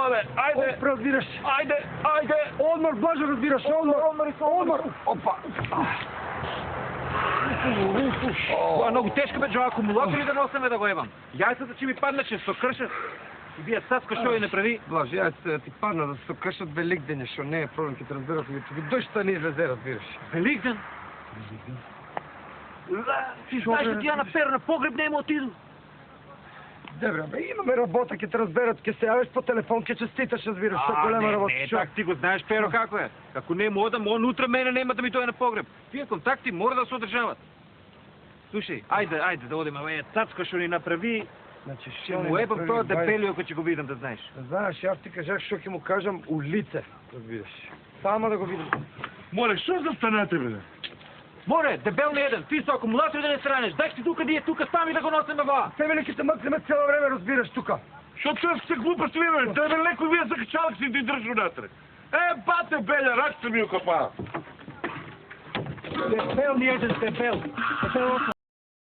бе, айде! Разбираш. Айде! Одмор, блажо разбираш, одмор. Опа. Това е много тежко, бе, Джо, акумулатор ли да носиме да го ебам? Яйцата, че ми паднаше, се кръшат. И вие цацка, що и не прави? Блажо, яйцата ти падна да се къшат Великден, що не е проблем, ки те разбираш, ви дъжта не излезе, разбираш. Великден? Ти знаеш, че тя на перна погреб няма отиду. Добре, бе, имаме работа, ке те разберат, ке се явиш по телефон, ке честиташ, разбираш, са голема работа. Не, так ти го знаеш, Перо, како е. Ако не мога да он утре мене нема да ми дойде на погреб. Тия контакти мора да се одржават. Слушай, айде да одим, абе, цацка ще ни направи. Значи, Ще му ебам този дебелио, ако ще го видам, да знаеш. Знаеш, аз ти кажах, що ќе му кажам улице, разбираш. Само да го видим. Моля, що застанете, бе? Море, дебел не еден, ти са акумулатор да не странеш. Дай ти тук, ние тук сами да го носим, баба. Те великите мъкнеме цяло време, разбираш, тука. Що човек сте глупости, бе? Те бе леко вие закачалък си ти държу натре. Бате, беля, рак се ми окапа. Дебел не еден, дебел.